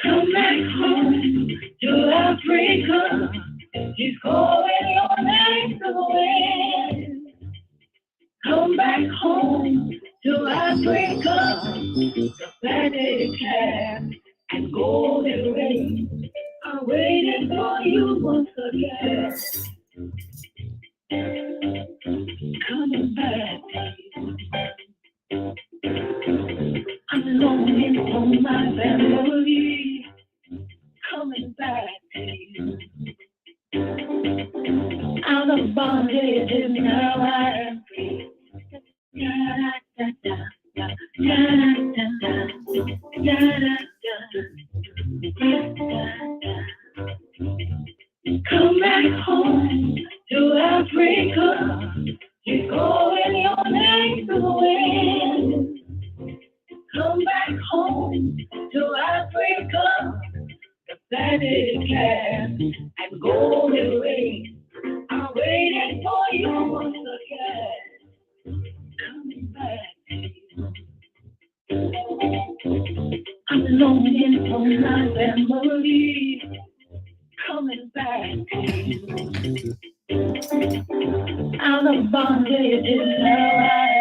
Come back home to Africa. He's calling your name to the wind. Come back home to Africa. The planet calf and golden rain are waiting for you once again. Coming back. I'm longing for my family. Coming back to you. Out of bondage and now I am free. Come back home to Africa. You're calling your name to the wind. Come back home to Africa. The planet calf and golden rain are waiting for you once again. Coming back to you. I'm longing for my family. Coming back to you. Out of bondage is now I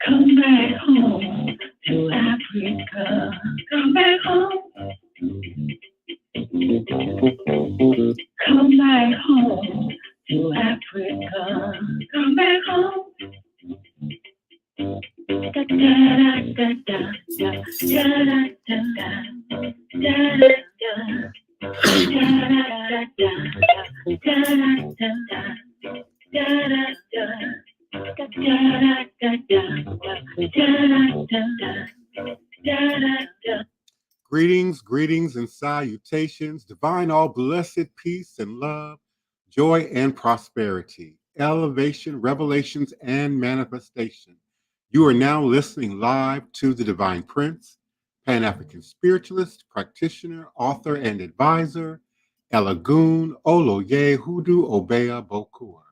come back home to Africa. Come back home. Come back home to Africa. Come back home. Da da da da da da da da da da. Greetings, and salutations, divine all blessed peace and love, joy and prosperity, elevation, revelations, and manifestation. You are now listening live to the Divine Prince, Pan-African spiritualist, practitioner, author, and advisor, Elegun, Oloye, Hoodoo, Obeah, Bokor,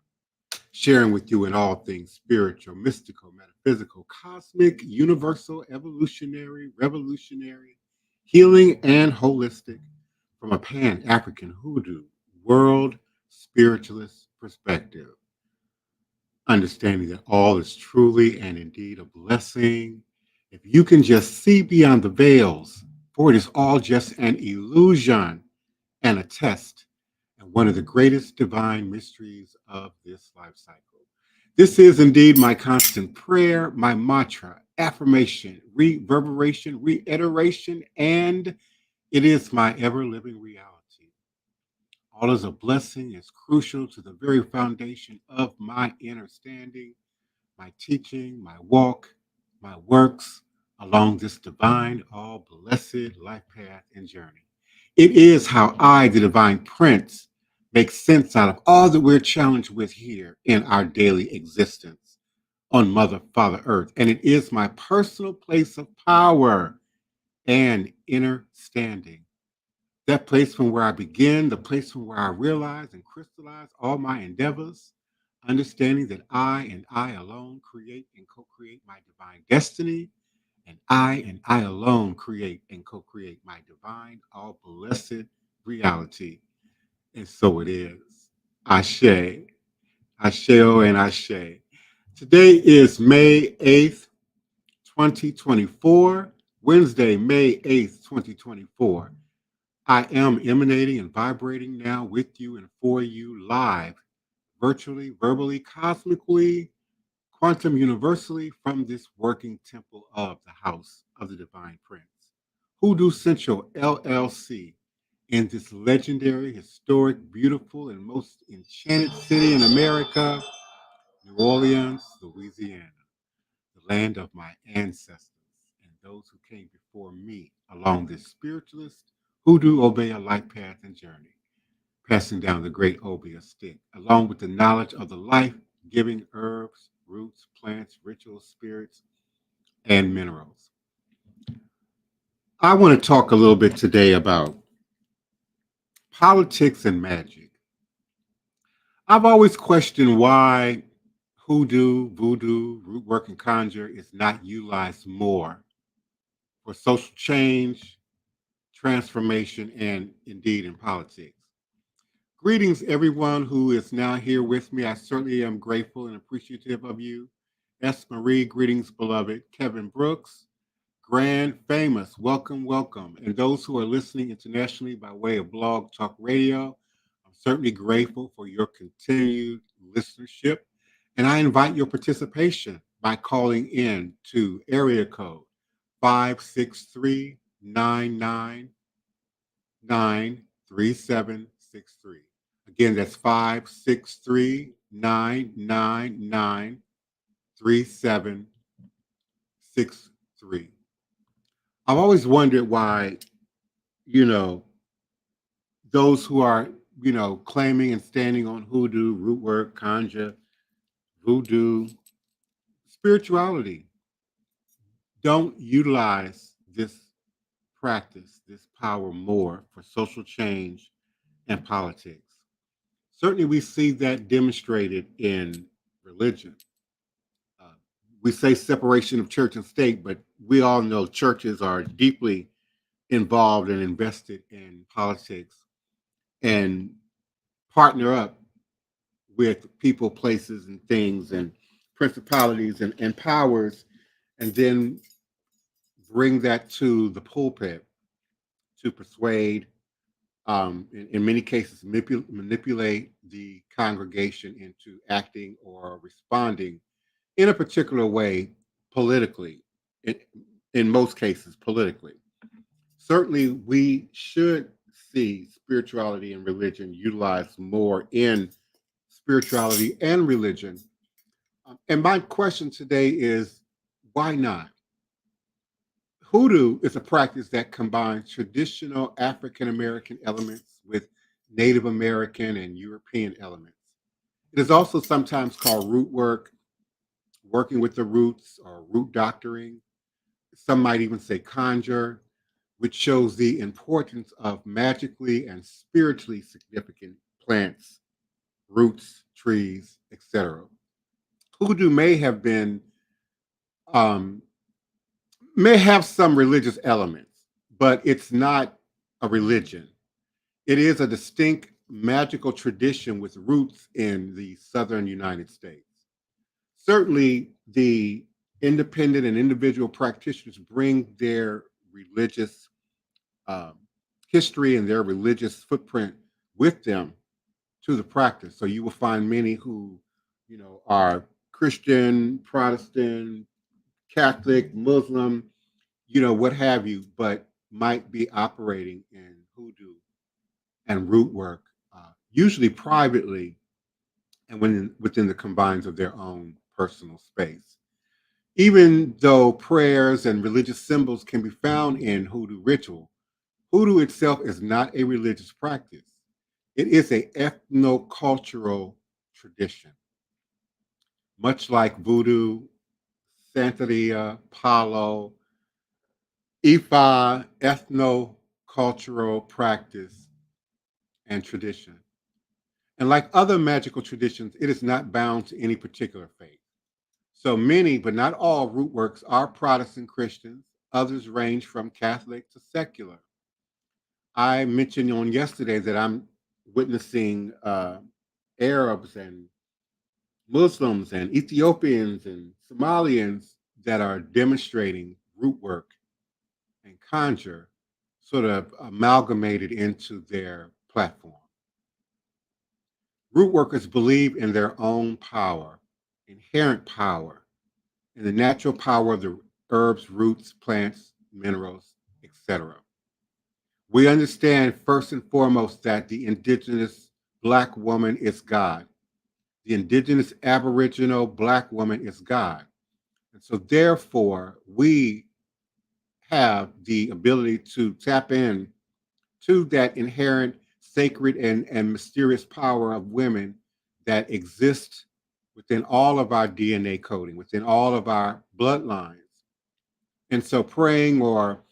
sharing with you in all things spiritual, mystical, metaphysical, cosmic, universal, evolutionary, revolutionary, healing, and holistic from a Pan-African Hoodoo world spiritualist perspective. Understanding that all is truly and indeed a blessing If you can just see beyond the veils, for it is all just an illusion and a test, and one of the greatest divine mysteries of this life cycle. This is indeed my constant prayer, my mantra, affirmation, reverberation, reiteration, and it is my ever living reality. All is a blessing, is crucial to the very foundation of my understanding, my teaching, my walk, my works along this divine, all blessed life path and journey. It is how I, the divine prince, make sense out of all that we're challenged with here in our daily existence on Mother, Father Earth. And it is my personal place of power and inner standing. That place from where I begin, the place from where I realize and crystallize all my endeavors, understanding that I and I alone create and co create my divine destiny, and I alone create and co create my divine, all blessed reality. And so it is. Ashe, Asheo, and Ashe. Today is May 8th, 2024, Wednesday, May 8th, 2024. I am emanating and vibrating now with you and for you live, virtually, verbally, cosmically, quantum universally from this working temple of the House of the Divine Prince. Hoodoo Central LLC in this legendary, historic, beautiful, and most enchanted city in America, New Orleans, Louisiana, the land of my ancestors and those who came before me along this spiritualist, hoodoo, Obeah life path and journey, passing down the great Obeah stick, along with the knowledge of the life giving herbs, roots, plants, rituals, spirits, and minerals. I want to talk a little bit today about politics and magic. I've always questioned why hoodoo, voodoo, root work, and conjure is not utilized more for social change, transformation, and indeed in politics. Greetings, everyone who is now here with me. I certainly am grateful and appreciative of you. S. Marie, greetings, beloved. Kevin Brooks, Grand Famous, welcome, welcome. And those who are listening internationally by way of blog talk radio, I'm certainly grateful for your continued listenership. And I invite your participation by calling in to area code 563-999-3763. Again, that's 563-999-3763. I've always wondered why, you know, those who are, claiming and standing on hoodoo, root work, conjure, voodoo, spirituality, don't utilize this practice, this power more for social change and politics. Certainly, we see that demonstrated in religion. Uh, we say separation of church and state, but we all know churches are deeply involved and invested in politics and partner up with people, places, and things, and principalities and powers, and then bring that to the pulpit to persuade, in many cases, manipulate the congregation into acting or responding in a particular way politically, in, in most cases, politically. Certainly, we should see spirituality and religion utilized more in spirituality and religion. And my question today is why not? Hoodoo is a practice that combines traditional African American elements with Native American and European elements. It is also sometimes called root work, working with the roots, or root doctoring. Some might even say conjure, which shows the importance of magically and spiritually significant plants, roots, trees, etc. Hoodoo um, may have some religious elements, but it's not a religion. It is a distinct magical tradition with roots in the southern United States. Certainly, the independent and individual practitioners bring their religious um, history and their religious footprint with them to the practice. So you will find many who, are Christian, Protestant, Catholic, Muslim, what have you, but might be operating in hoodoo and root work, usually privately and within the confines of their own personal space. Even though prayers and religious symbols can be found in hoodoo ritual, hoodoo itself is not a religious practice. It is a ethno-cultural tradition, much like voodoo, Santeria, Palo, Ifa, ethno-cultural practice and tradition. And like other magical traditions, it is not bound to any particular faith. So many, but not all, root works are Protestant Christians. Others range from Catholic to secular. I mentioned on yesterday that I'm witnessing Arabs and Muslims and Ethiopians and Somalians that are demonstrating root work and conjure sort of amalgamated into their platform. Root workers believe in their own power, inherent power, and the natural power of the herbs, roots, plants, minerals, etc. We understand first and foremost that the indigenous Black woman is God. The indigenous Aboriginal Black woman is God. And so, therefore, we have the ability to tap in to that inherent sacred and mysterious power of women that exists within all of our DNA coding, within all of our bloodlines. And so praying or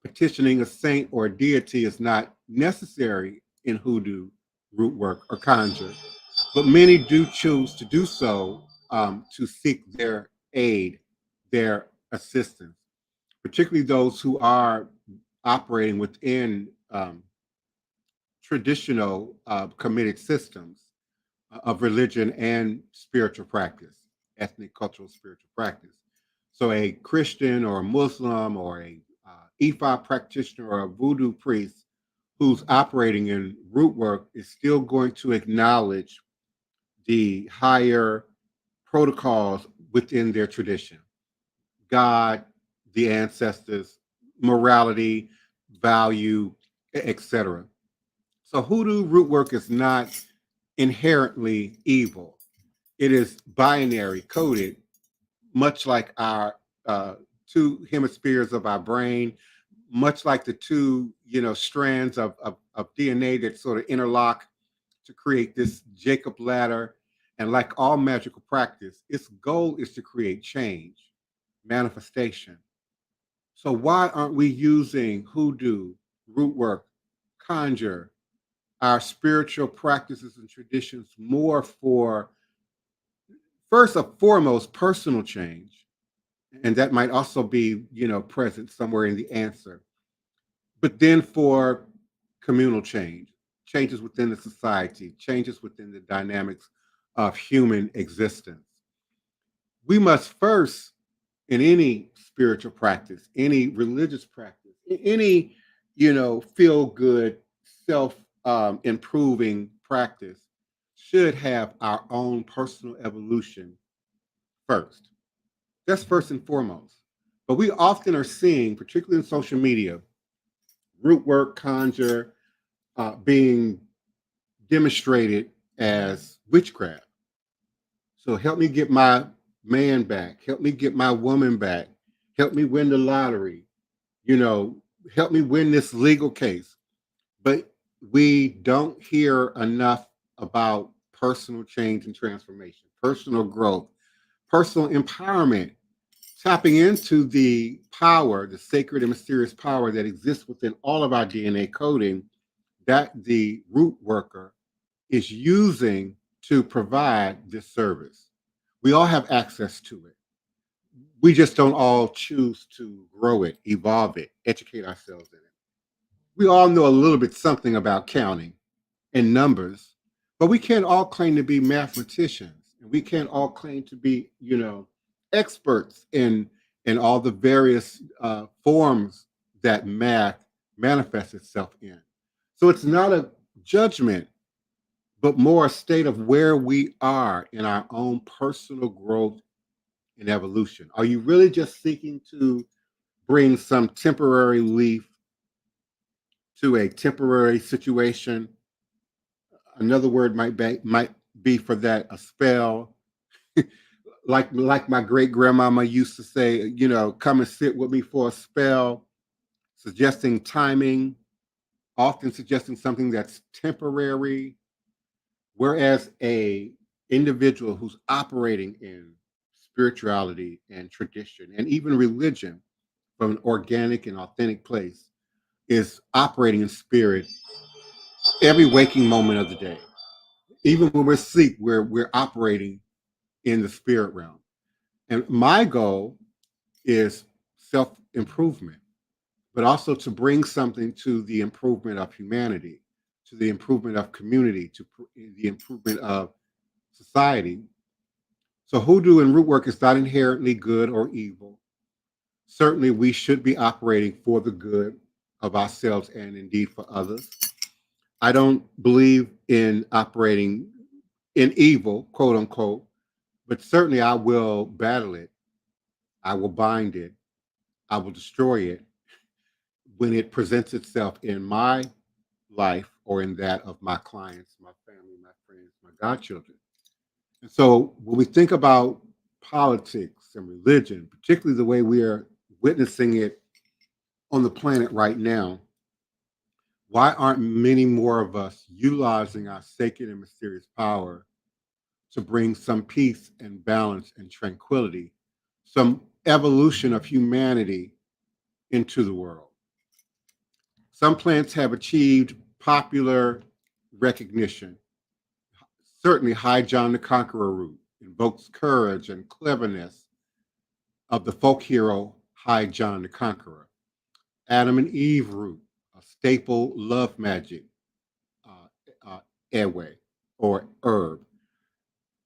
petitioning a saint or a deity is not necessary in hoodoo, root work, or conjure, but many do choose to do so to seek their aid, their assistance, particularly those who are operating within traditional committed systems of religion and spiritual practice, ethnic, cultural, spiritual practice. So a Christian or a Muslim or a Ifa practitioner or a voodoo priest who's operating in root work is still going to acknowledge the higher protocols within their tradition. God, the ancestors, morality, value, etc. So hoodoo root work is not inherently evil. It is binary coded, much like our two hemispheres of our brain, much like the two, strands of DNA that sort of interlock to create this Jacob ladder. And like all magical practice, its goal is to create change, manifestation. So why aren't we using hoodoo, root work, conjure, our spiritual practices and traditions more for first and foremost personal change, and that might also be present somewhere in the answer, but then for communal change, changes within the society, changes within the dynamics of human existence. We must first, in any spiritual practice, any religious practice, any feel good, self improving practice, should have our own personal evolution first. That's first and foremost. But we often are seeing, particularly in social media, root work, conjure being demonstrated as witchcraft. So help me get my man back. Help me get my woman back. Help me win the lottery. You know, help me win this legal case. But we don't hear enough about personal change and transformation, personal growth, personal empowerment, tapping into the power, the sacred and mysterious power that exists within all of our DNA coding that the root worker is using to provide this service. We all have access to it. We just don't all choose to grow it, evolve it, educate ourselves in it. We all know a little bit something about counting and numbers, but we can't all claim to be mathematicians. And we can't all claim to be, experts in all the various forms that math manifests itself in. So it's not a judgment, but more a state of where we are in our own personal growth and evolution. Are you really just seeking to bring some temporary relief to a temporary situation? Another word might be for that a spell. Like my great grandmama used to say, come and sit with me for a spell, suggesting timing, often suggesting something that's temporary. Whereas a individual who's operating in spirituality and tradition and even religion from an organic and authentic place is operating in spirit every waking moment of the day. Even when we're asleep, we're operating in the spirit realm. And my goal is self improvement, but also to bring something to the improvement of humanity, to the improvement of community, the improvement of society. So, hoodoo and root work is not inherently good or evil. Certainly, we should be operating for the good of ourselves and indeed for others. I don't believe in operating in evil, quote unquote, but certainly I will battle it. I will bind it. I will destroy it when it presents itself in my life or in that of my clients, my family, my friends, my godchildren. And so when we think about politics and religion, particularly the way we are witnessing it on the planet right now, why aren't many more of us utilizing our sacred and mysterious power to bring some peace and balance and tranquility, some evolution of humanity into the world? Some plants have achieved popular recognition. Certainly, High John the Conqueror root invokes courage and cleverness of the folk hero High John the Conqueror. Adam and Eve root, a staple love magic uh, airway or herb.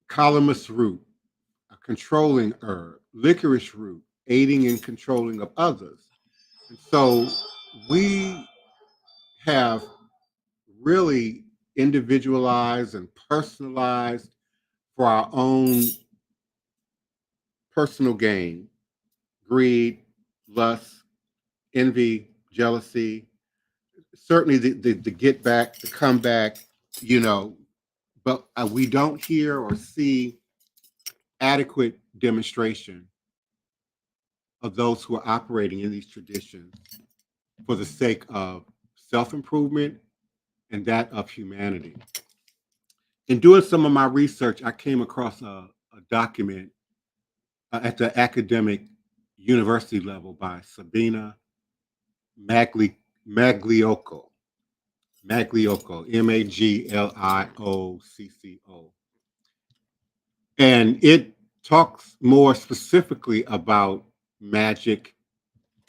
Calamus root, a controlling herb. Licorice root, aiding and controlling of others. And so we have really individualized and personalized for our own personal gain, greed, lust, envy, jealousy, certainly the get back, the comeback, you know, but we don't hear or see adequate demonstration of those who are operating in these traditions for the sake of self improvement and that of humanity. In doing some of my research, I came across a document at the academic university level by Sabina Magli, Magliocco, Magliocco, Magliocco. And it talks more specifically about magic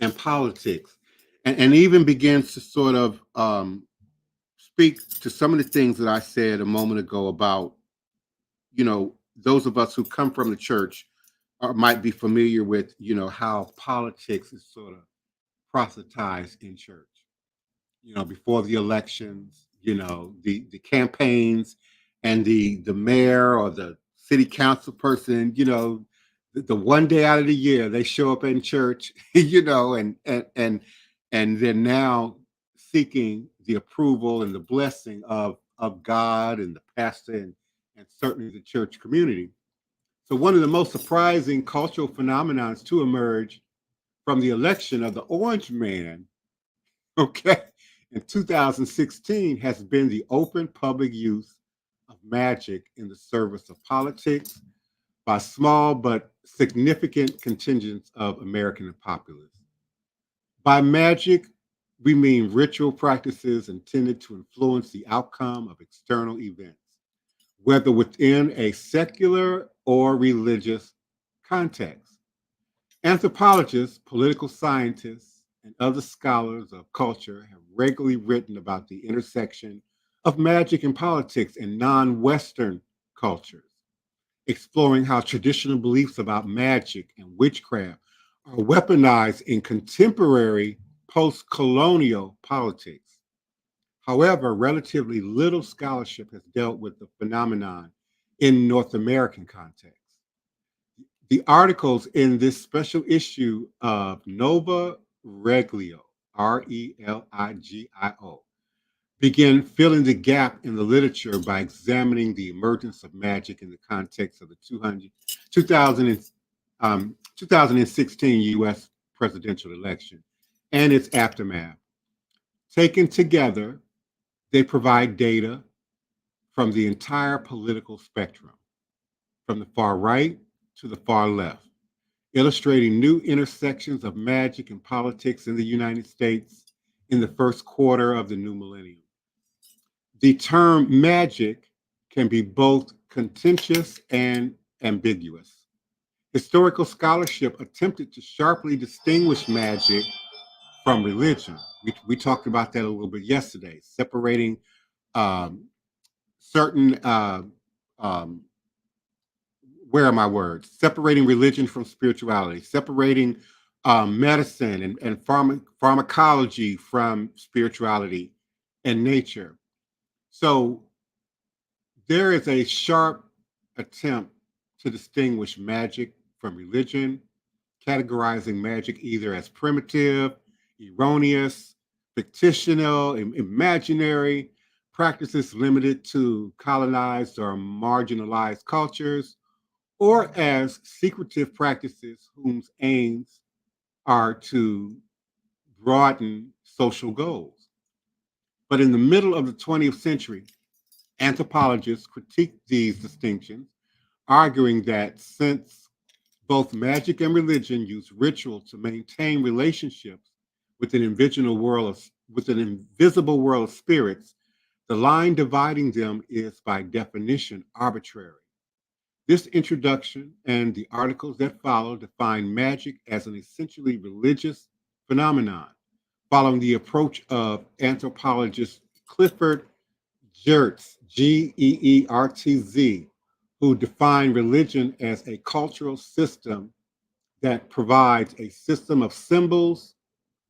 and politics, and even begins to sort of speak to some of the things that I said a moment ago about, those of us who come from the church might be familiar with, how politics is sort of proselytized in church. Before the elections, the campaigns and the mayor or the city council person, the one day out of the year they show up in church, and they're now seeking the approval and the blessing of God and the pastor and certainly the church community. So one of the most surprising cultural phenomenons to emerge from the election of the Orange Man, okay, in 2016 has been the open public use of magic in the service of politics by small but significant contingents of American populace. By magic, we mean ritual practices intended to influence the outcome of external events, whether within a secular or religious context. Anthropologists, political scientists, and other scholars of culture have regularly written about the intersection of magic and politics in non Western cultures. exploring how traditional beliefs about magic and witchcraft are weaponized in contemporary post colonial politics. However, relatively little scholarship has dealt with the phenomenon in North American context. The articles in this special issue of Nova Religio, Religio, begin filling the gap in the literature by examining the emergence of magic in the context of the 2016 US presidential election and its aftermath. Taken together, they provide data from the entire political spectrum, from the far right to the far left, illustrating new intersections of magic and politics in the United States in the first quarter of the new millennium. The term magic can be both contentious and ambiguous. Historical scholarship attempted to sharply distinguish magic from religion. We talked about that a little bit yesterday, separating um, certain, um, where are my words? Separating religion from spirituality, separating medicine and pharmacology from spirituality and nature. So there is a sharp attempt to distinguish magic from religion, categorizing magic either as primitive, erroneous, fictional, imaginary, practices limited to colonized or marginalized cultures, or as secretive practices whose aims are to broaden social goals. But in the middle of the 20th century, anthropologists critiqued these distinctions, arguing that since both magic and religion use ritual to maintain relationships with with an invisible world of spirits, the line dividing them is by definition arbitrary. This introduction and the articles that follow define magic as an essentially religious phenomenon, following the approach of anthropologist Clifford Geertz, Geertz, who defined religion as a cultural system that provides a system of symbols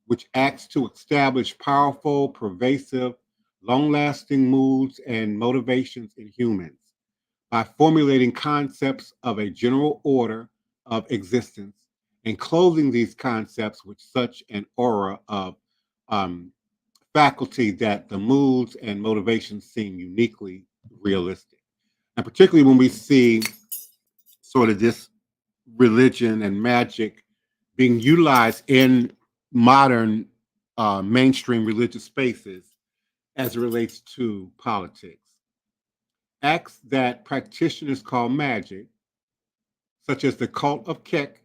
which acts to establish powerful, pervasive, long lasting moods and motivations in humans by formulating concepts of a general order of existence and clothing these concepts with such an aura of um, faculty that the moods and motivations seem uniquely realistic. And particularly when we see sort of this religion and magic being utilized in modern mainstream religious spaces as it relates to politics. Acts that practitioners call magic, such as the cult of Kek,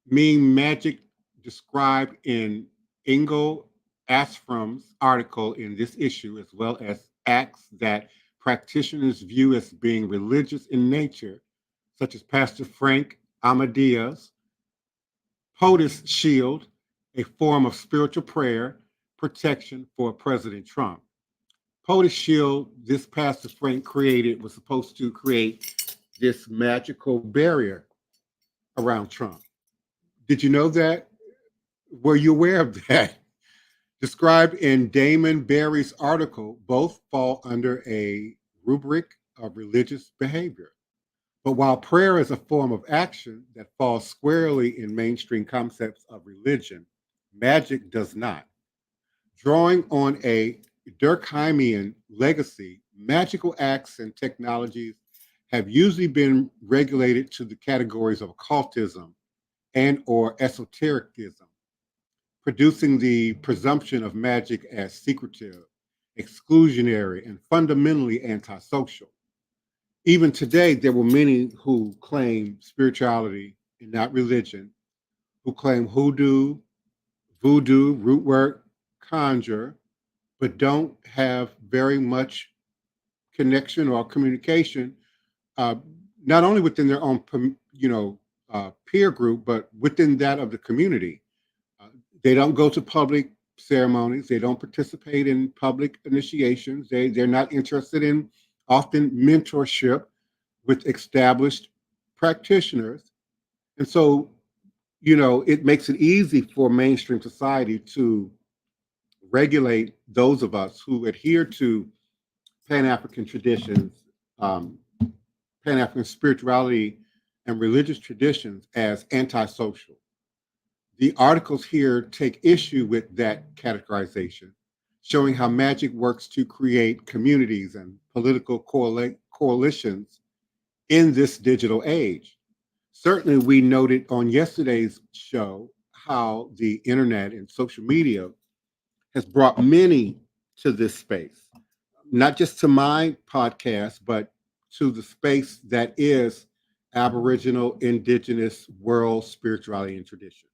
mean magic described in Ingo Asfram's article in this issue, as well as acts that practitioners view as being religious in nature, such as Pastor Frank Amadea's POTUS shield, a form of spiritual prayer protection for President Trump. POTUS shield, this Pastor Frank created, was supposed to create this magical barrier around Trump. Did you know that? Were you aware of that? Described in Damon Barry's article, both fall under a rubric of religious behavior. But while prayer is a form of action that falls squarely in mainstream concepts of religion, magic does not. Drawing on a Durkheimian legacy, magical acts and technologies have usually been regulated to the categories of occultism and or esotericism, producing the presumption of magic as secretive, exclusionary, and fundamentally antisocial. Even today, there were many who claim spirituality and not religion, who claim hoodoo, voodoo, root work, conjure, but don't have very much connection or communication, uh, not only within their own, peer group, but within that of the community. Uh, they don't go to public ceremonies. They don't participate in public initiations. They're not interested in often mentorship. with established practitioners. And so, it makes it easy for mainstream society to regulate those of us who adhere to Pan African traditions, um, Pan African spirituality, and religious traditions as antisocial. The articles here take issue with that categorization, showing how magic works to create communities and political coalitions in this digital age. Certainly, we noted on yesterday's show how the internet and social media has brought many to this space, not just to my podcast, but to the space that is Aboriginal, Indigenous world spirituality and tradition.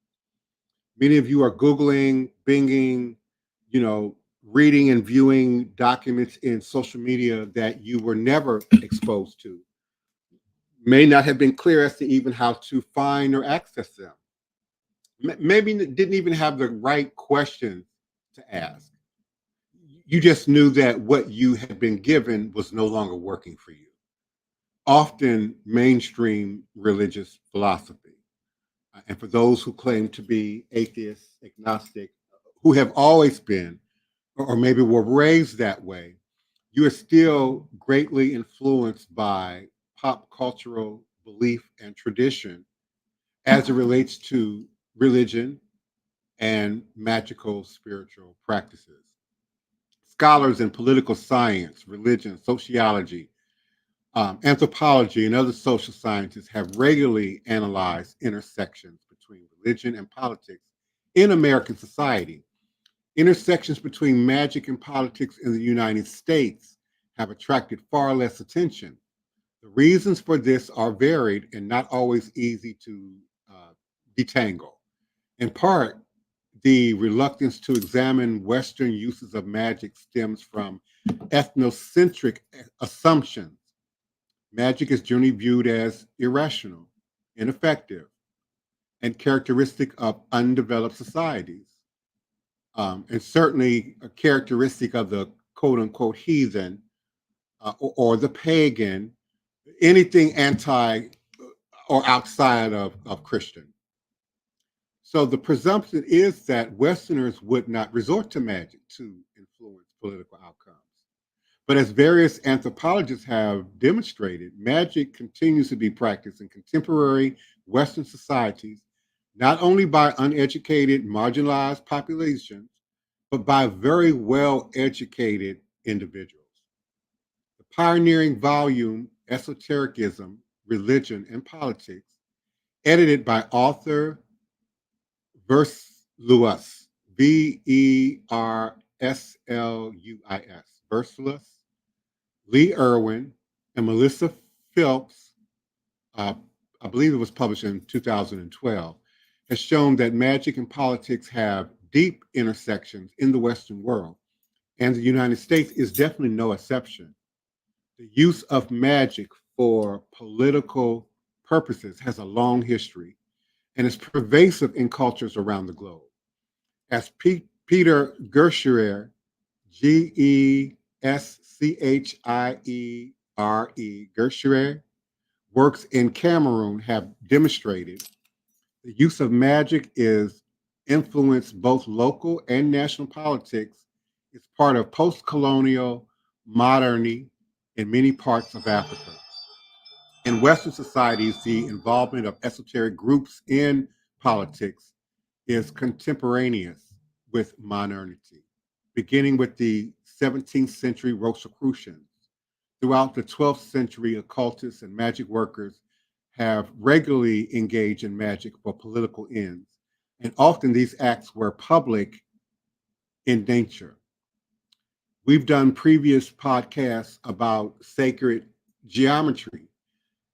Many of you are Googling, Binging, reading and viewing documents in social media that you were never exposed to, may not have been clear as to even how to find or access them. Maybe didn't even have the right questions to ask. You just knew that what you had been given was no longer working for you. Often mainstream religious philosophy. And for those who claim to be atheists, agnostic, who have always been, or maybe were raised that way, you are still greatly influenced by pop cultural belief and tradition as it relates to religion and magical spiritual practices. Scholars in political science, religion, sociology, anthropology, and other social sciences have regularly analyzed intersections between religion and politics in American society. Intersections between magic and politics in the United States have attracted far less attention. The reasons for this are varied and not always easy to detangle. In part, the reluctance to examine Western uses of magic stems from ethnocentric assumptions. Magic is generally viewed as irrational, ineffective, and characteristic of undeveloped societies. And certainly a characteristic of the quote unquote heathen or the pagan, anything anti or outside of Christian. So the presumption is that Westerners would not resort to magic to influence political outcomes. But as various anthropologists have demonstrated, magic continues to be practiced in contemporary Western societies, not only by uneducated, marginalized populations, but by very well educated individuals. The pioneering volume, Esotericism, Religion, and Politics, edited by author Versluis, Versluis, Lee Irwin, and Melissa Phelps, uh, I believe it was published in 2012, has shown that magic and politics have deep intersections in the Western world, and the United States is definitely no exception. The use of magic for political purposes has a long history and is pervasive in cultures around the globe. As Peter Gerschiere, Gerschiere, works in Cameroon have demonstrated, the use of magic is influenced both local and national politics. It's part of post-colonial modernity in many parts of Africa. In Western societies, the involvement of esoteric groups in politics is contemporaneous with modernity, beginning with the 17th century Rosicrucians. Throughout the 12th century, occultists and magic workers have regularly engaged in magic for political ends, and often these acts were public in nature. We've done previous podcasts about sacred geometry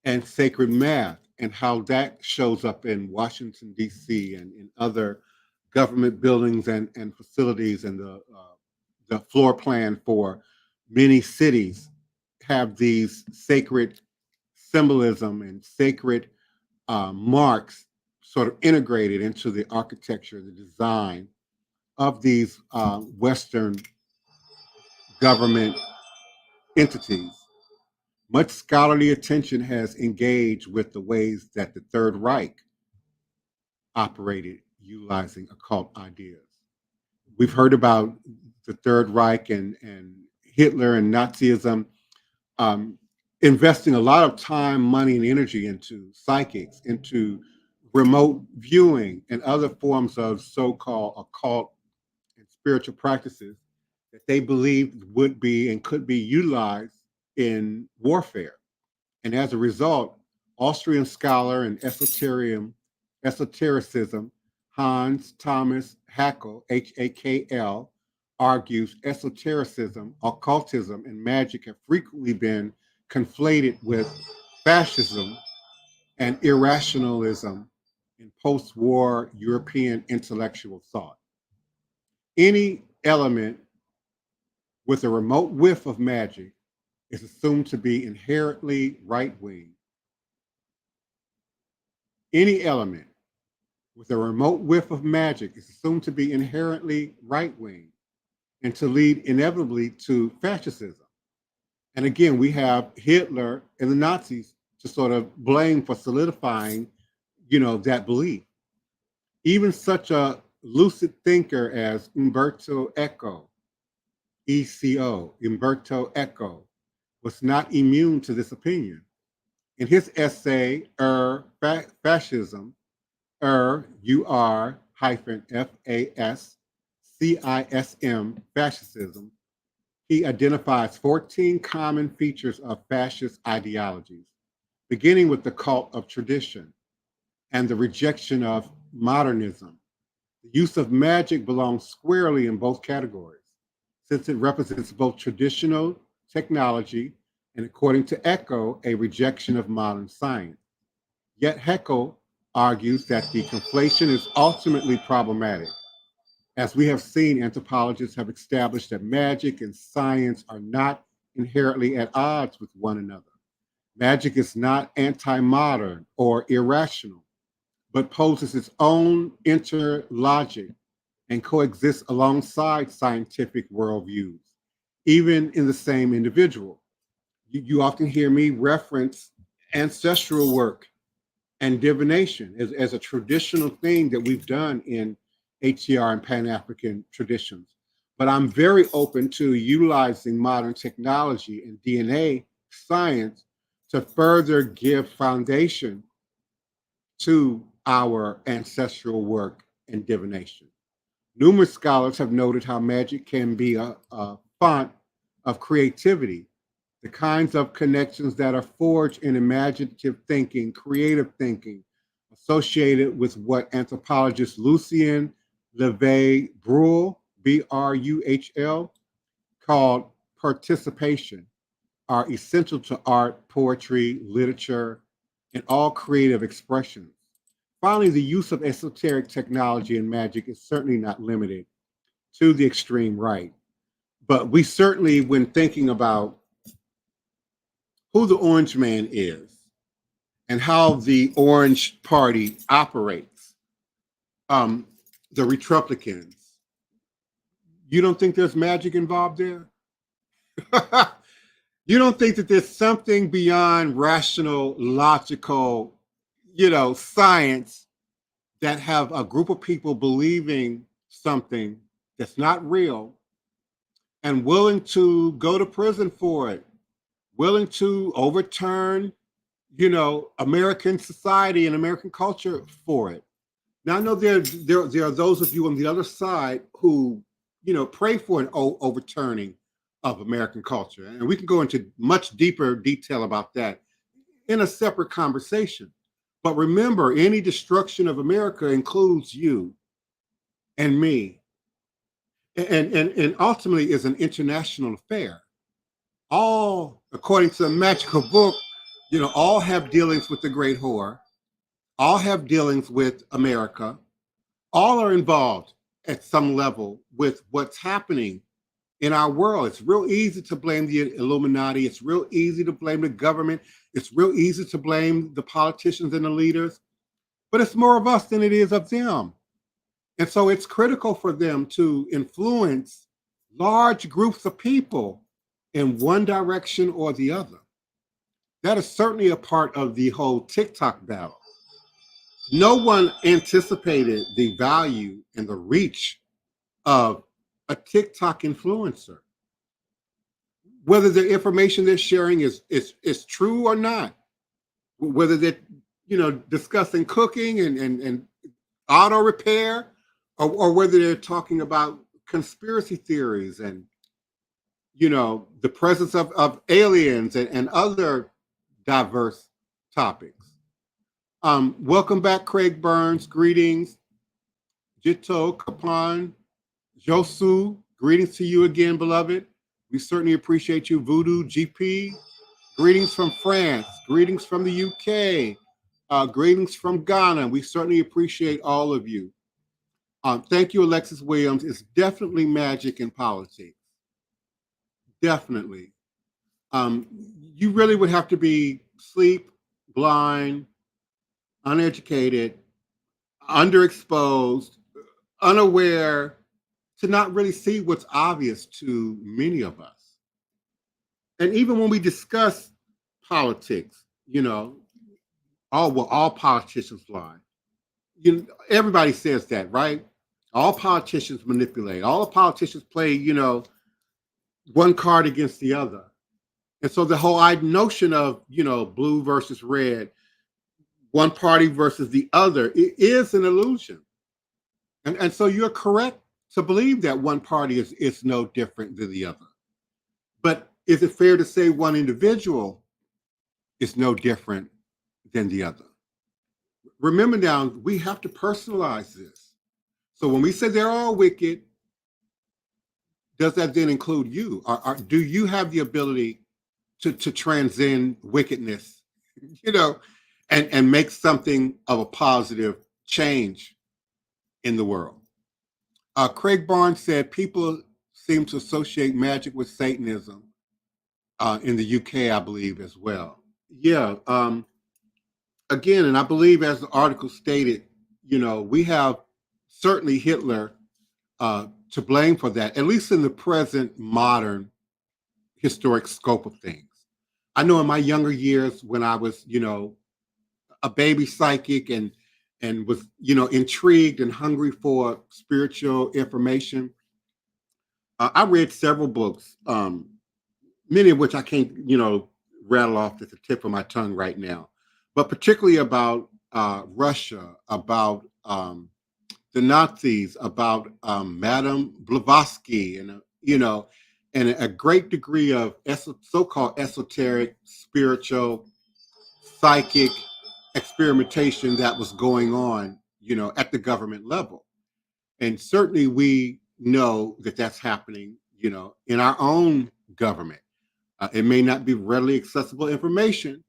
and sacred math and how that shows up in Washington, D.C. and in other government buildings and facilities, and the floor plan for many cities have these sacred symbolism and sacred marks sort of integrated into the architecture, the design of these Western government entities. Much scholarly attention has engaged with the ways that the Third Reich operated utilizing occult ideas. We've heard about the Third Reich and Hitler and Nazism um, investing a lot of time, money, and energy into psychics, into remote viewing, and other forms of so called occult and spiritual practices that they believed would be and could be utilized in warfare. And as a result, Austrian scholar and esotericism Hans Thomas Haeckel, Hakl, argues esotericism, occultism, and magic have frequently been conflated with fascism and irrationalism in post-war European intellectual thought. Any element with a remote whiff of magic is assumed to be inherently right-wing. Any element with a remote whiff of magic is assumed to be inherently right-wing and to lead inevitably to fascism. And again, we have Hitler and the Nazis to sort of blame for solidifying, that belief. Even such a lucid thinker as Umberto Eco, was not immune to this opinion. In his essay, Fascism, UR-FASCISM, fascism, he identifies 14 common features of fascist ideologies, beginning with the cult of tradition and the rejection of modernism. The use of magic belongs squarely in both categories, since it represents both traditional technology and, according to Eco, a rejection of modern science. Yet Haeckel argues that the conflation is ultimately problematic. As we have seen, anthropologists have established that magic and science are not inherently at odds with one another. Magic is not anti-modern or irrational, but poses its own interlogic and coexists alongside scientific worldviews, even in the same individual. You often hear me reference ancestral work and divination as a traditional thing that we've done in HCR and Pan-African traditions. But I'm very open to utilizing modern technology and DNA science to further give foundation to our ancestral work and divination. Numerous scholars have noted how magic can be a font of creativity, the kinds of connections that are forged in imaginative thinking, creative thinking, associated with what anthropologist Lucien Levy Bruhl, Bruhl, called participation, are essential to art, poetry, literature, and all creative expressions. Finally, the use of esoteric technology and magic is certainly not limited to the extreme right. But we certainly, when thinking about who the Orange Man is and how the Orange Party operates, um, the Republicans, you don't think there's magic involved there? You don't think that there's something beyond rational, logical, science that have a group of people believing something that's not real and willing to go to prison for it, willing to overturn, American society and American culture for it. Now I know there are those of you on the other side who, pray for an overturning of American culture, and we can go into much deeper detail about that in a separate conversation. But remember, any destruction of America includes you and me, and ultimately is an international affair. All, according to the magical book, all have dealings with the great whore, all have dealings with America, all are involved at some level with what's happening in our world. It's real easy to blame the Illuminati. It's real easy to blame the government. It's real easy to blame the politicians and the leaders, but it's more of us than it is of them. And so it's critical for them to influence large groups of people in one direction or the other. That is certainly a part of the whole TikTok battle. No one anticipated the value and the reach of a TikTok influencer, whether the information they're sharing is true or not, whether they're discussing cooking and auto repair, or whether they're talking about conspiracy theories and the presence of aliens and other diverse topics. Welcome back, Craig Burns. Greetings. Jito Kapan, Josu. Greetings to you again, beloved. We certainly appreciate you. Voodoo GP. Greetings from France. Greetings from the UK. Greetings from Ghana. We certainly appreciate all of you. Thank you, Alexis Williams. It's definitely magic in politics. Definitely. You really would have to be sleep, blind, uneducated, underexposed, unaware to not really see what's obvious to many of us. And even when we discuss politics, all politicians lie. Everybody says that, right? All politicians manipulate. All the politicians play, one card against the other. And so the whole notion of, blue versus red, one party versus the other, it is an illusion. And so you're correct to believe that one party is no different than the other. But is it fair to say one individual is no different than the other? Remember now, we have to personalize this. So when we say they're all wicked, does that then include you? Do you have the ability to transcend wickedness, and make something of a positive change in the world? Craig Barnes said people seem to associate magic with Satanism in the UK, I believe, as well. Yeah. Again, and I believe, as the article stated, we have certainly Hitler to blame for that, at least in the present modern historic scope of things. I know in my younger years when I was, a baby psychic and was, intrigued and hungry for spiritual information, I read several books, many of which I can't, rattle off at the tip of my tongue right now, but particularly about Russia, about the Nazis, about Madame Blavatsky, and and a great degree of so-called esoteric, spiritual, psychic experimentation that was going on, at the government level. And certainly we know that that's happening, in our own government. It may not be readily accessible information.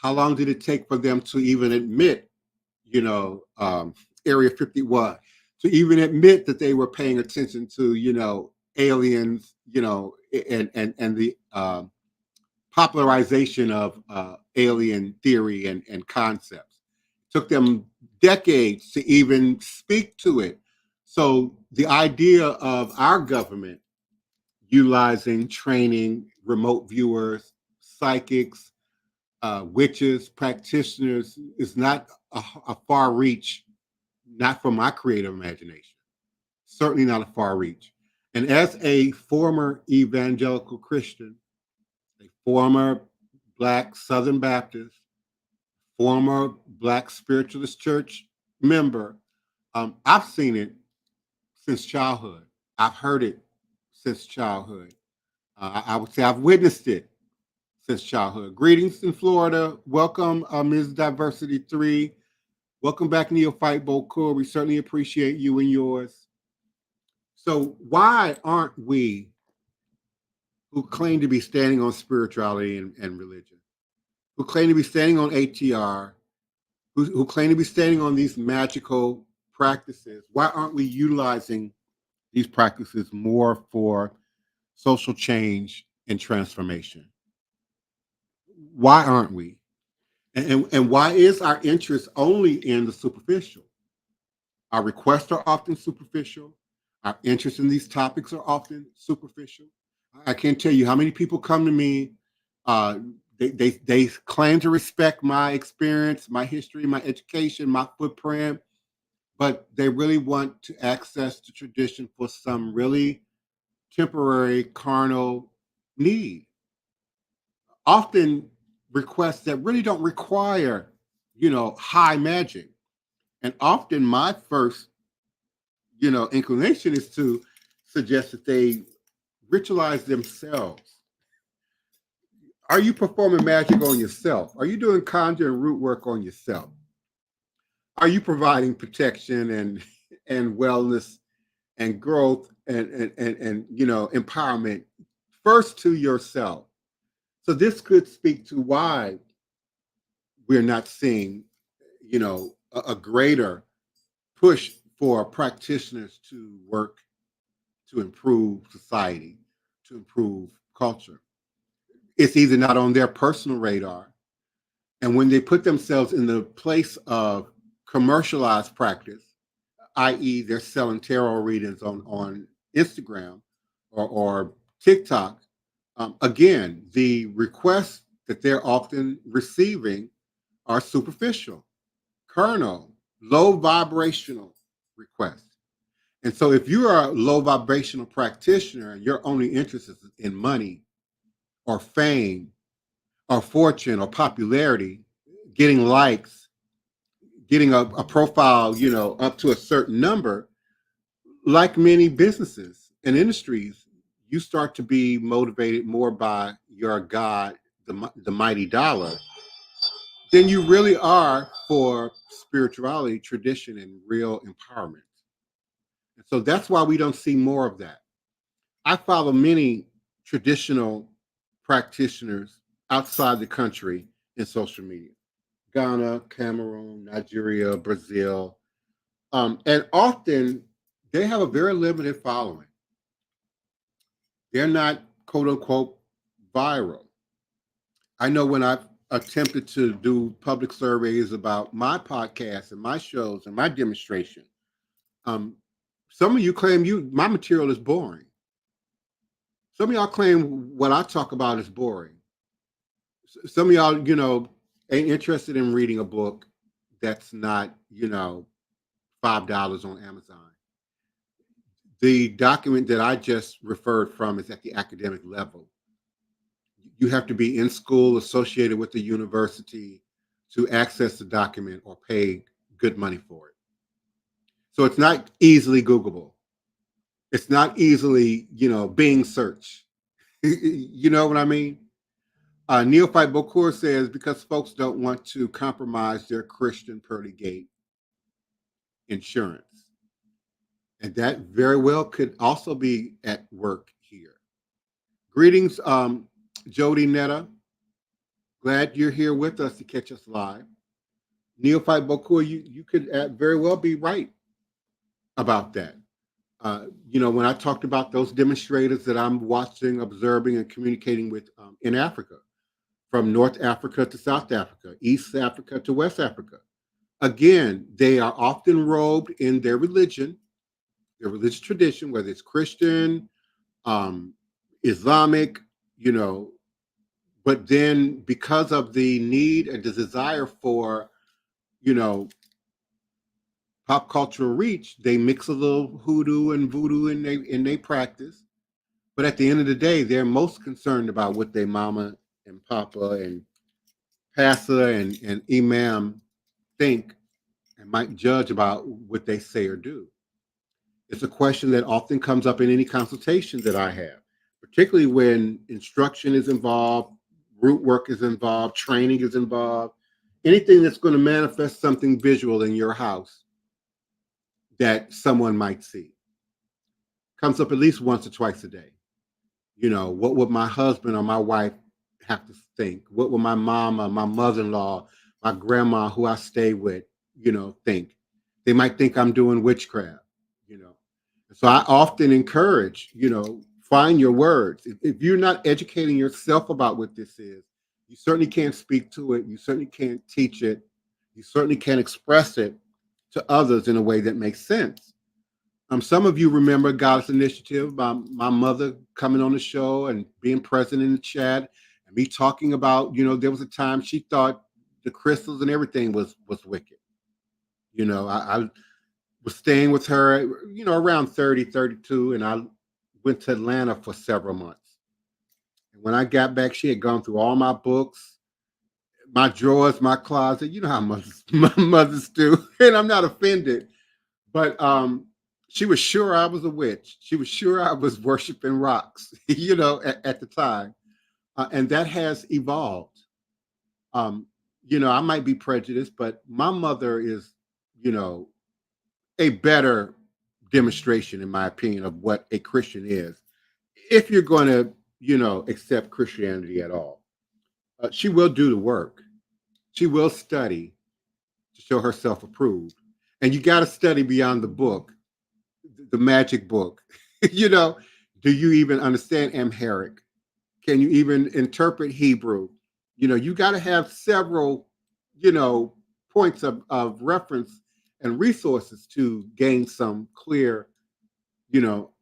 How long did it take for them to even admit, Area 51, to even admit that they were paying attention to, aliens, and the popularization of alien theory and concepts? It took them decades to even speak to it. So the idea of our government utilizing, training remote viewers, psychics, witches, practitioners is not a far reach, not from my creative imagination, certainly not a far reach. And as a former evangelical Christian, a former Black Southern Baptist, former Black Spiritualist Church member, I've seen it since childhood. I've heard it since childhood. I would say I've witnessed it since childhood. Greetings in Florida. Welcome, Ms. Diversity 3. Welcome back, Neophyte Bokor. We certainly appreciate you and yours. So why aren't we, who claim to be standing on spirituality and religion, who claim to be standing on ATR, who claim to be standing on these magical practices, why aren't we utilizing these practices more for social change and transformation? Why aren't we? And why is our interest only in the superficial? Our requests are often superficial. Our interest in these topics are often superficial. I can't tell you how many people come to me They claim to respect my experience, my history, my education, my footprint, but they really want to access the tradition for some really temporary carnal need. Often requests that really don't require, high magic. And often my first, inclination is to suggest that they ritualize themselves. Are you performing magic on yourself? Are you doing conjure and root work on yourself? Are you providing protection and wellness and growth and empowerment first to yourself? So this could speak to why we're not seeing, a greater push for practitioners to work to improve society, to improve culture. It's either not on their personal radar, and when they put themselves in the place of commercialized practice, i.e., they're selling tarot readings on Instagram or TikTok, again, the requests that they're often receiving are superficial, carnal, low vibrational requests. And so if you are a low vibrational practitioner and your only interest is in money or fame or fortune or popularity, getting likes, getting a profile, up to a certain number, like many businesses and industries, you start to be motivated more by your God, the mighty dollar, than you really are for spirituality, tradition, and real empowerment. And so that's why we don't see more of that. I follow many traditional practitioners outside the country in social media. Ghana, Cameroon, Nigeria, Brazil. And often they have a very limited following. They're not quote unquote viral. I know when I've attempted to do public surveys about my podcast and my shows and my demonstration, um, some of you claim my material is boring. Some of y'all claim what I talk about is boring. Some of y'all, ain't interested in reading a book that's not, $5 on Amazon. The document that I just referred from is at the academic level. You have to be in school associated with the university to access the document or pay good money for it. So it's not easily Googleable. It's not easily, Bing search. You know what I mean? Neophyte Bokor says, because folks don't want to compromise their Christian pearly gate insurance. And that very well could also be at work here. Greetings, Jody Netta. Glad you're here with us to catch us live. Neophyte Bokor, you could very well be right about that. When I talked about those demonstrators that I'm watching, observing, and communicating with in Africa, from North Africa to South Africa, East Africa to West Africa. Again, they are often robed in their religious tradition, whether it's Christian, Islamic, but then because of the need and the desire for, pop cultural reach, they mix a little hoodoo and voodoo in they practice. But at the end of the day, they're most concerned about what their mama and papa and pastor and imam think and might judge about what they say or do. It's a question that often comes up in any consultation that I have, particularly when instruction is involved, root work is involved, training is involved, anything that's going to manifest something visual in your house that someone might see. Comes up at least once or twice a day. What would my husband or my wife have to think? What would my mama, my mother-in-law, my grandma who I stay with, think? They might think I'm doing witchcraft, So I often encourage, find your words. If you're not educating yourself about what this is, you certainly can't speak to it. You certainly can't teach it. You certainly can't express it to others in a way that makes sense. Some of you remember Goddess Initiative, my mother coming on the show and being present in the chat And me talking about, there was a time she thought the crystals and everything was wicked. I was staying with her, around 30, 32, and I went to Atlanta for several months. And when I got back, she had gone through all my books, my drawers, my closet. You know how mothers, my mothers do. And I'm not offended, but she was sure I was a witch. She was sure I was worshiping rocks, at the time. And that has evolved. Um, I might be prejudiced, but my mother is, you know, a better demonstration, in my opinion, of what a Christian is. If you're going to, accept Christianity at all, she will do the work. She will study to show herself approved. And you got to study beyond the book, the magic book. you know, do you even understand Amharic? Can you even interpret Hebrew? You got to have several, you know, points of reference and resources to gain some clear,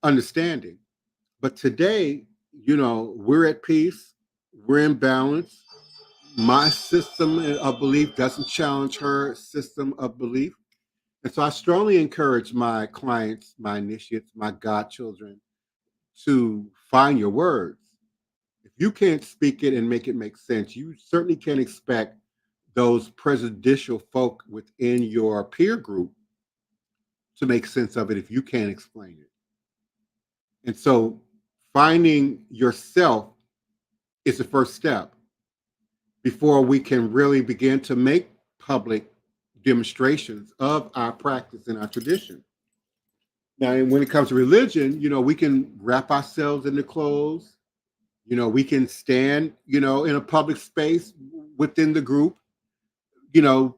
understanding. But today, we're at peace, we're in balance. My system of belief doesn't challenge her system of belief. And so I strongly encourage my clients, my initiates, my godchildren to find your words. If you can't speak it and make it make sense, you certainly can't expect those prejudicial folk within your peer group to make sense of it if you can't explain it. And so finding yourself is the first step before we can really begin to make public demonstrations of our practice and our tradition. Now, when it comes to religion, we can wrap ourselves in the clothes. We can stand, in a public space within the group, you know,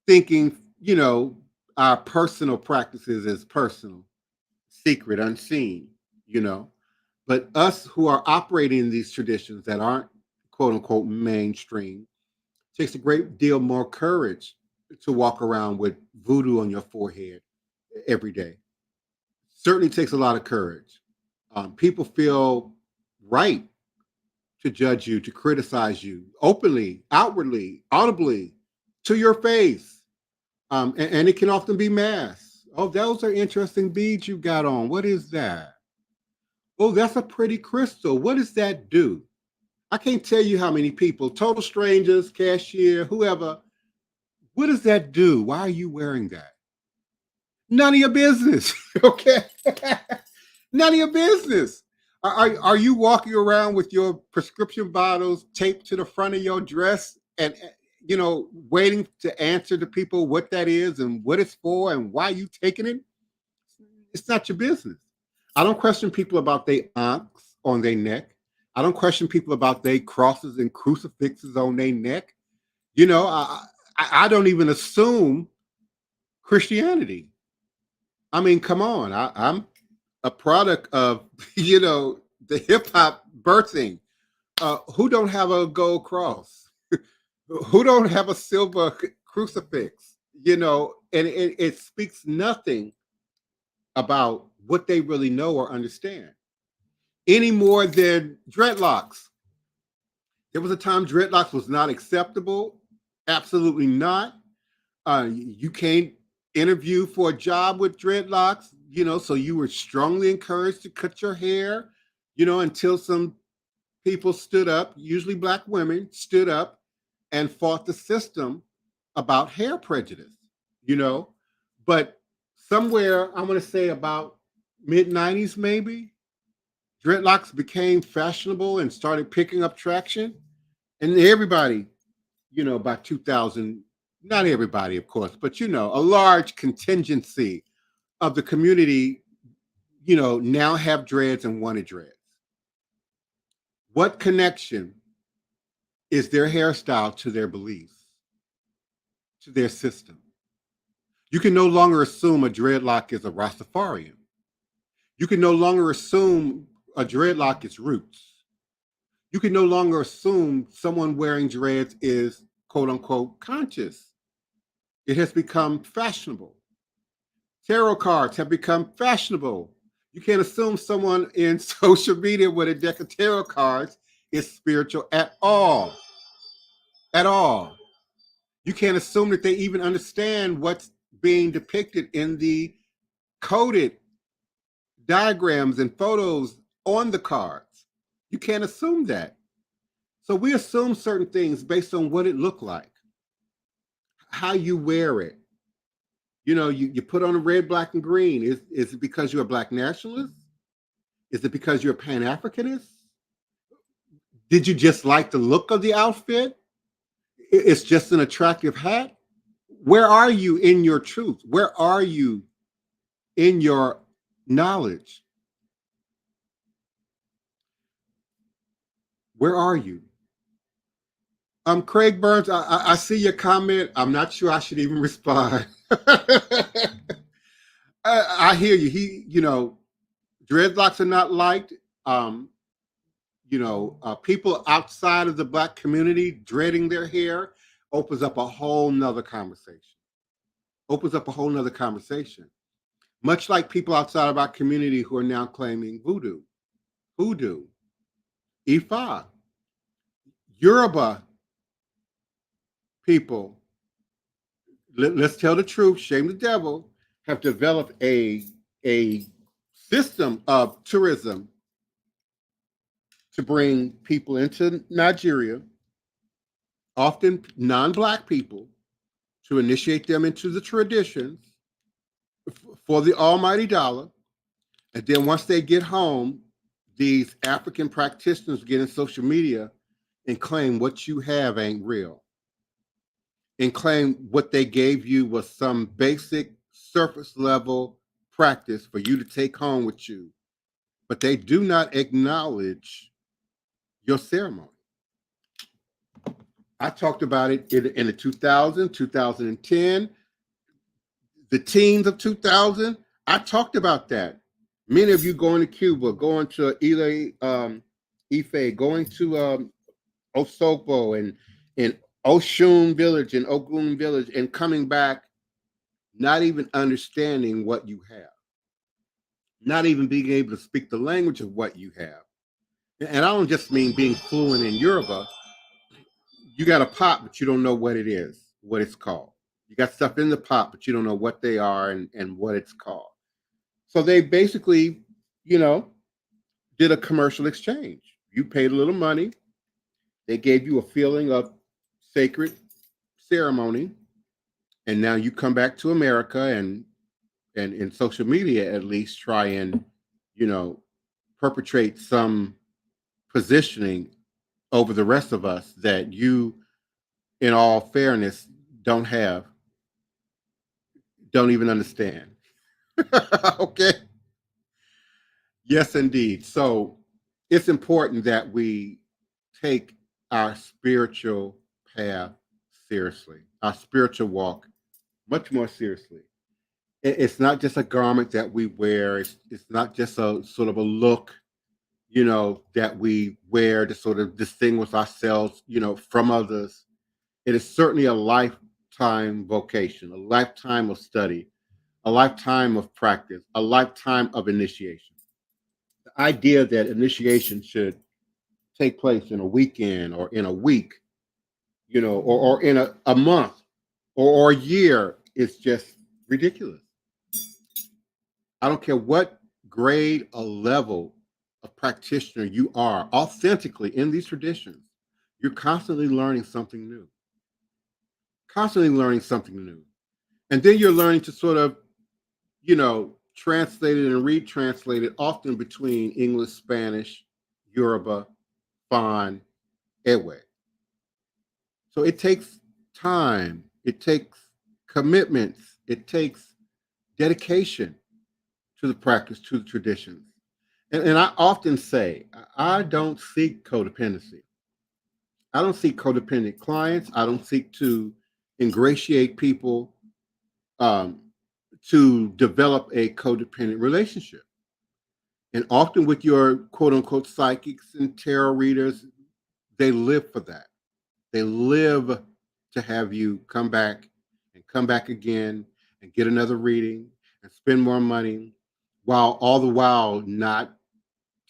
thinking, our personal practices as personal, secret, unseen, you know. But us who are operating in these traditions that aren't quote unquote mainstream takes a great deal more courage to walk around with voodoo on your forehead every day. Certainly takes a lot of courage. People feel right to judge you, to criticize you openly, outwardly, audibly, to your face. And it can often be mass. Oh, those are interesting beads you got on. What is that? Oh, that's a pretty crystal. What does that do? I can't tell you how many people, total strangers, cashier, whoever, what does that do? Why are you wearing that? None of your business. Okay. None of your business. Are you walking around with your prescription bottles taped to the front of your dress and waiting to answer to people what that is and what it's for and why you taking it? It's not your business. I don't question people about their ankhs on their neck. I don't question people about their crosses and crucifixes on their neck. I don't even assume Christianity. I mean, come on. I'm a product of, the hip hop birthing. Who don't have a gold cross? Who don't have a silver crucifix? And it speaks nothing about what they really know or understand any more than dreadlocks. There was a time dreadlocks was not acceptable. Absolutely not. You can't interview for a job with dreadlocks, so you were strongly encouraged to cut your hair, until some people stood up, usually Black women stood up and fought the system about hair prejudice, you know. But somewhere, I'm going to say about mid 90s, maybe, dreadlocks became fashionable and started picking up traction. And everybody, by 2000, not everybody, of course, but, a large contingency of the community, now have dreads and wanted dreads. What connection is their hairstyle to their beliefs, to their system? You can no longer assume a dreadlock is a Rastafarian. You can no longer assume a dreadlock is roots. You can no longer assume someone wearing dreads is quote unquote conscious. It has become fashionable. Tarot cards have become fashionable. You can't assume someone in social media with a deck of tarot cards is spiritual at all. At all. You can't assume that they even understand what's being depicted in the coded diagrams and photos on the cards. You can't assume that. So we assume certain things based on what it looked like, how you wear it. You know, you put on a red, black, and green. Is it because you're a black nationalist? Is it because you're a Pan-Africanist? Did you just like the look of the outfit? It's just an attractive hat? Where are you in your truth? Where are you in your knowledge? Where are you? Craig Burns, I see your comment. I'm not sure I should even respond. I hear you. Dreadlocks are not liked. Um, People outside of the black community dreading their hair opens up a whole nother conversation. Opens up a whole nother conversation. Much like people outside of our community who are now claiming voodoo, hoodoo, Ifa, Yoruba people, let's tell the truth, shame the devil, have developed a system of tourism to bring people into Nigeria, often non-black people, to initiate them into the traditions for the almighty dollar. And then once they get home, these African practitioners get in social media and claim what you have ain't real, and claim what they gave you was some basic surface level practice for you to take home with you. But they do not acknowledge your ceremony. I talked about it in the 2000, 2010, the teens of 2000. I talked about that. Many of you going to Cuba, going to Ife, going to Osopo and Oshun Village and Ogun Village, and coming back not even understanding what you have, not even being able to speak the language of what you have. And I don't just mean being fluent in Yoruba. You got a pot, but you don't know what it is, what it's called. You got stuff in the pot, but you don't know what they are and what it's called. So they basically, you know, did a commercial exchange. You paid a little money. They gave you a feeling of sacred ceremony. And now you come back to America and in social media at least try and, you know, perpetrate some positioning over the rest of us that you, in all fairness, don't even understand. Okay. Yes, indeed. So it's important that we take our spiritual path seriously, our spiritual walk much more seriously. It's not just a garment that we wear. It's not just a sort of a look, you know, that we wear to sort of distinguish ourselves, you know, from others. It is certainly a lifetime vocation, a lifetime of study, a lifetime of practice, a lifetime of initiation. The idea that initiation should take place in a weekend or in a week, you know, or in a month or a year is just ridiculous. I don't care what grade or level of practitioner you are, authentically in these traditions, you're constantly learning something new, constantly learning something new. And then you're learning to sort of, you know, translate it and retranslate it often between English, Spanish, Yoruba, Fan, Ewe. So it takes time, it takes commitments, it takes dedication to the practice, to the traditions. And I often say, I don't seek codependency. I don't seek codependent clients. I don't seek to ingratiate people um, to develop a codependent relationship. And often with your quote unquote psychics and tarot readers, they live for that. They live to have you come back and come back again and get another reading and spend more money while all the while not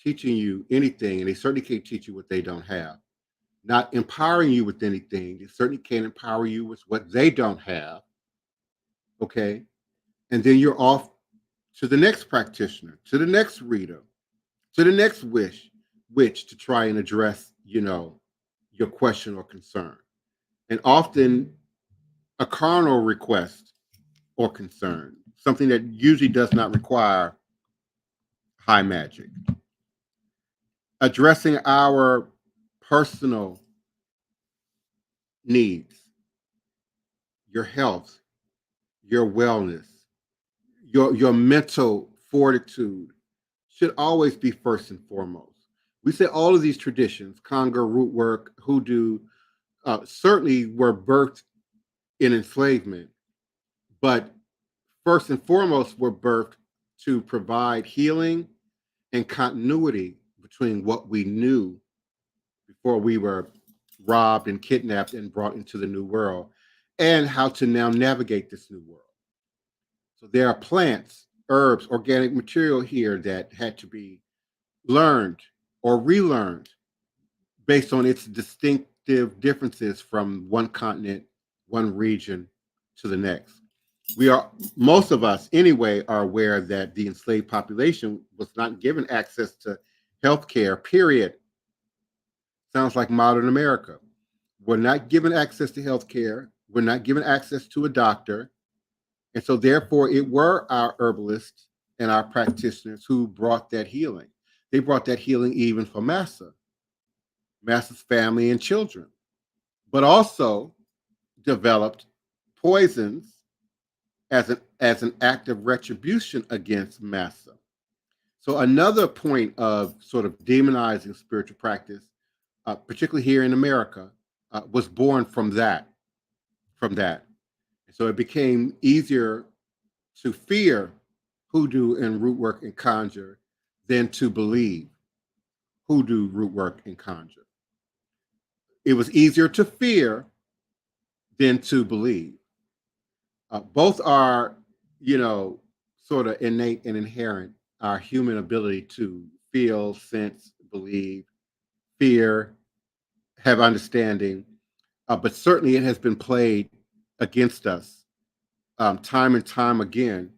teaching you anything, and they certainly can't teach you what they don't have. Not empowering you with anything, they certainly can't empower you with what they don't have. Okay. And then you're off to the next practitioner, to the next reader, to the next witch to try and address, your question or concern. And often a carnal request or concern, something that usually does not require high magic. Addressing our personal needs, your health, your wellness, your mental fortitude should always be first and foremost. We say all of these traditions, Conjuror, root work, hoodoo, certainly were birthed in enslavement, but first and foremost were birthed to provide healing and continuity between what we knew before we were robbed and kidnapped and brought into the new world, and how to now navigate this new world. So there are plants, herbs, organic material here that had to be learned or relearned based on its distinctive differences from one continent, one region to the next. Most of us anyway, are aware that the enslaved population was not given access to healthcare, period. Sounds like modern America. We're not given access to healthcare. We're not given access to a doctor. And so therefore it were our herbalists and our practitioners who brought that healing. They brought that healing even for Massa's family and children, but also developed poisons as an act of retribution against Massa. So another point of sort of demonizing spiritual practice, particularly here in America, was born from that. So it became easier to fear hoodoo and root work and conjure than to believe hoodoo, root work, and conjure. It was easier to fear than to believe. Both are, sort of innate and inherent, our human ability to feel, sense, believe, fear, have understanding. But certainly it has been played against us time and time again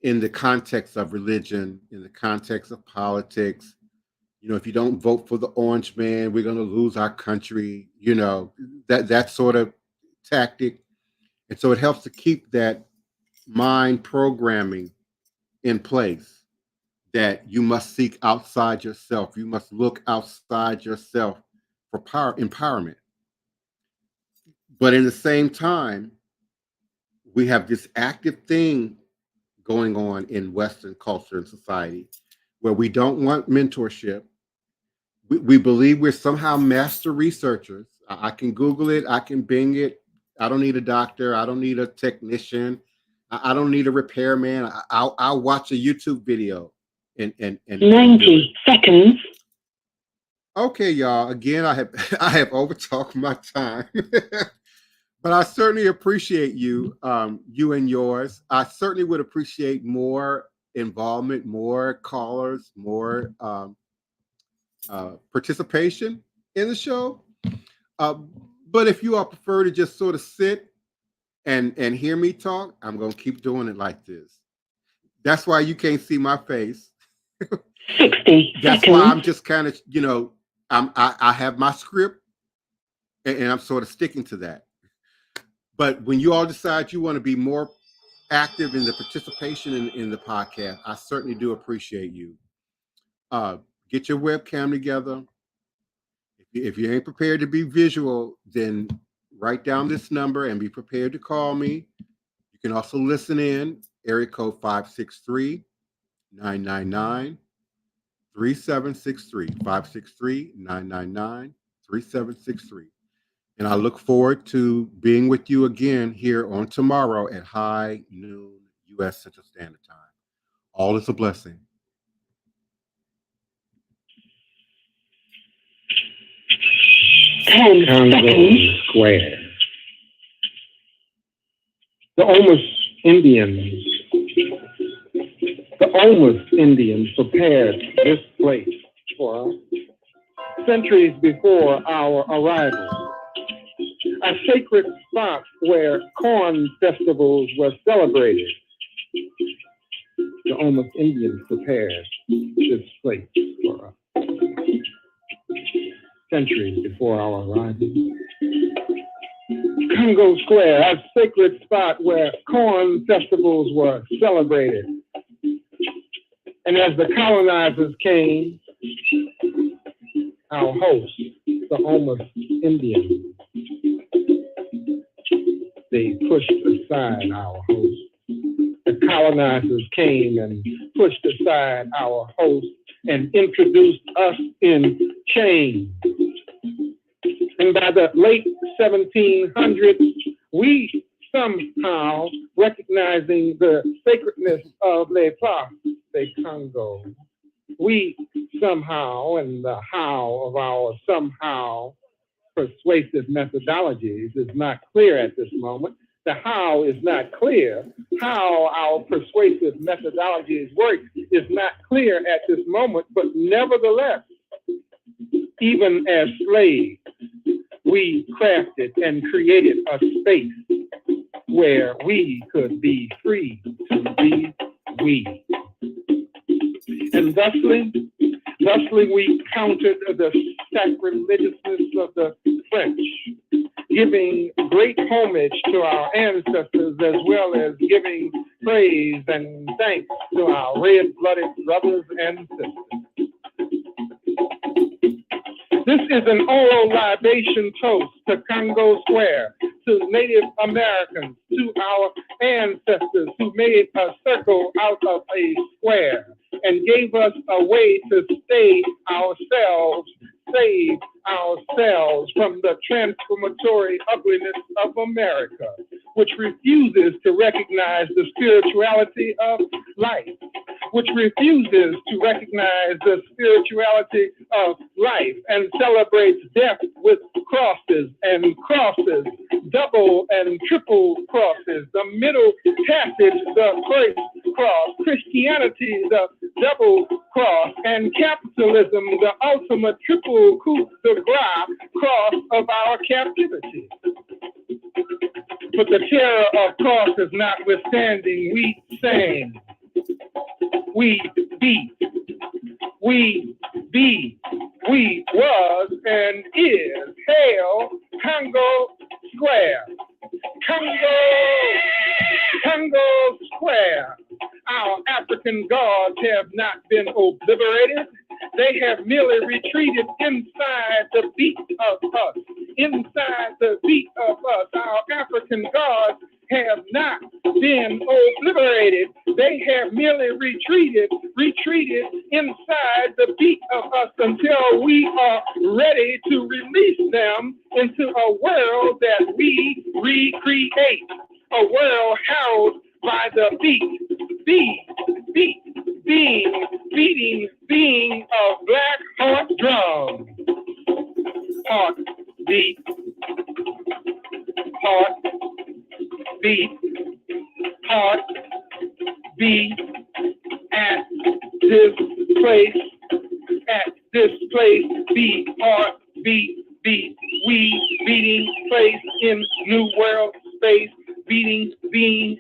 in the context of religion, in the context of politics. If you don't vote for the orange man, we're going to lose our country, that sort of tactic. And so it helps to keep that mind programming in place, that you must seek outside yourself. You must look outside yourself for power, empowerment. But in the same time, we have this active thing going on in Western culture and society where we don't want mentorship. We believe we're somehow master researchers. I can Google it, I can Bing it. I don't need a doctor. I don't need a technician. I don't need a repairman. I'll watch a YouTube video and 90 seconds. Okay, y'all. Again, I have overtalked my time, but I certainly appreciate you, you and yours. I certainly would appreciate more involvement, more callers, more participation in the show. But if you all prefer to just sort of sit and hear me talk, I'm going to keep doing it like this. That's why you can't see my face. 60 That's seconds. why I'm just kind of, I have my script and I'm sort of sticking to that. But when you all decide you want to be more active in the participation in the podcast, I certainly do appreciate you. Get your webcam together. If you ain't prepared to be visual, then write down this number and be prepared to call me. You can also listen in, area code 563-999-3763, 563-999-3763. And I look forward to being with you again here on tomorrow at high noon U.S. Central Standard Time. All is a blessing. 10 seconds. Square. The Omas Indians, the Almost Indians prepared this place for us centuries before our arrival, a sacred spot where corn festivals were celebrated. The Almost Indians prepared this place for us centuries before our arrival. Congo Square, a sacred spot where corn festivals were celebrated. And as the colonizers came, our hosts, the Almost Indians, they pushed aside our hosts. The colonizers came and pushed aside our hosts and introduced us in chains. And by the late 1700s, we somehow, recognizing the sacredness of Les Places de Congo, we somehow, and the how of our somehow persuasive methodologies is not clear at this moment. The how is not clear. How our persuasive methodologies work is not clear at this moment, but nevertheless, even as slaves, we crafted and created a space where we could be free to be we. And thusly we countered the sacrilegiousness of the French, giving great homage to our ancestors as well as giving praise and thanks to our red-blooded brothers and sisters. This is an oral libation toast to Congo Square, to Native Americans, to our ancestors who made a circle out of a square and gave us a way to save ourselves from the transformatory ugliness of America, which refuses to recognize the spirituality of life, which refuses to recognize the spirituality of life and celebrates death with crosses and crosses, double and triple crosses, the middle passage, the Christ cross, Christianity, the double cross, and capitalism, the ultimate triple coup de grace cross of our captivity. But the terror of crosses notwithstanding, we sang, we beat, we be, we was and is. Hail Congo Square. Congo Square. Our African gods have not been obliterated. They have merely retreated inside the beat of us. Inside the beat of us, our African gods have not been obliterated. They have merely retreated inside the beat of us until we are ready to release them into a world that we recreate. A world held by the beating of black heart drums. Heart beat, at this place, beat, heart beat, we beating place in new world space, being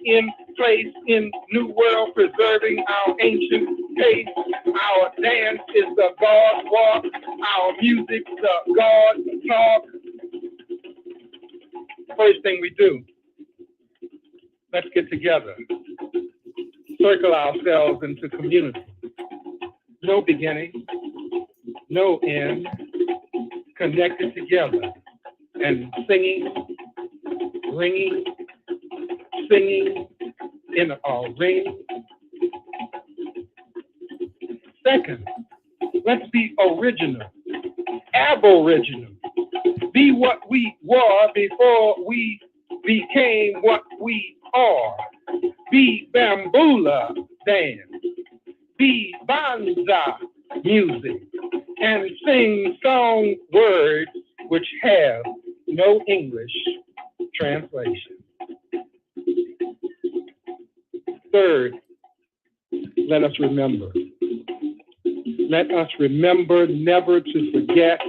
in place in new world, preserving our ancient taste. Our dance is the God walk, our music the God talk. First thing we do, let's get together, circle ourselves into community. No beginning, no end, connected together and singing, ringing, singing in a ring. Second, let's be original, aboriginal. Be what we were before we became what we are. Be bamboola dance, be banza music, and sing song words which have no English translation. Third, Let us remember. Let us remember never to forget.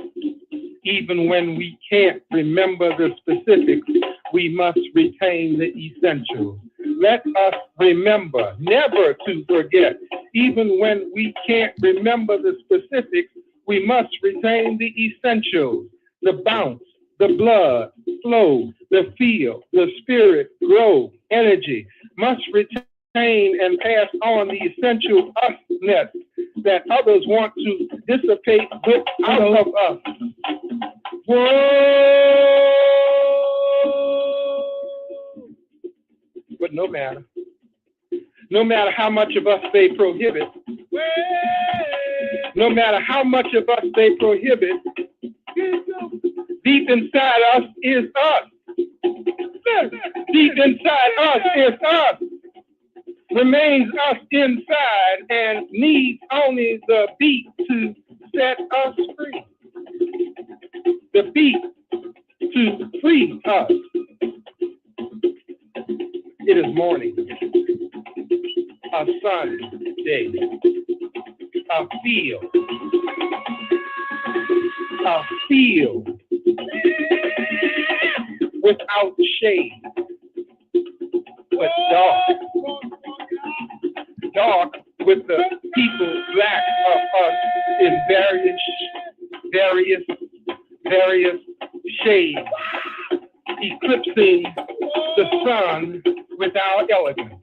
Even when we can't remember the specifics, we must retain the essentials. Let us remember never to forget. Even when we can't remember the specifics, we must retain the essentials. The bounce, the blood flow, the feel, the spirit grow, energy must retain and pass on the essential usness that others want to dissipate out of us. Whoa! But no matter how much of us they prohibit, no matter how much of us they prohibit, deep inside us is us. Deep inside us is us. Remains us inside and needs only the beat to set us free. The beat to free us. It is morning, a Sunday, a field without shade, but dark with the people black of us in various shades, eclipsing the sun with our elegance.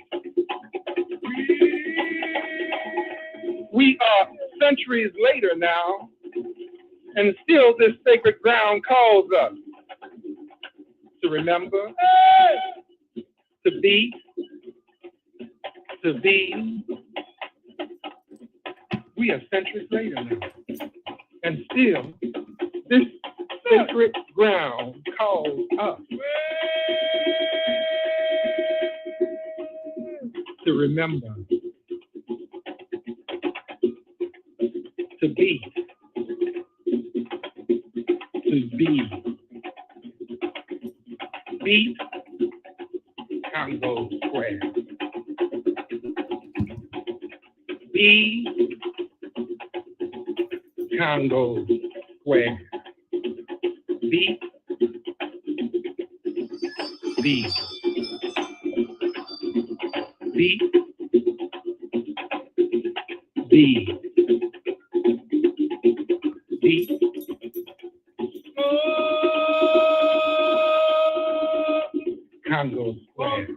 We are centuries later now, and still this sacred ground calls us to remember, to be. We are centuries later now, and still this sacred ground calls us to remember, to be, beat Congo Square. Be Congo Square. Be. Be. Congo Square.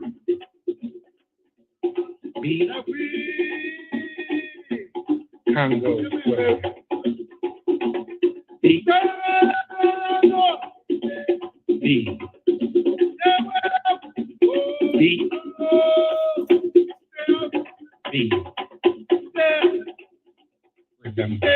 Be Congo Square. Be. Remember.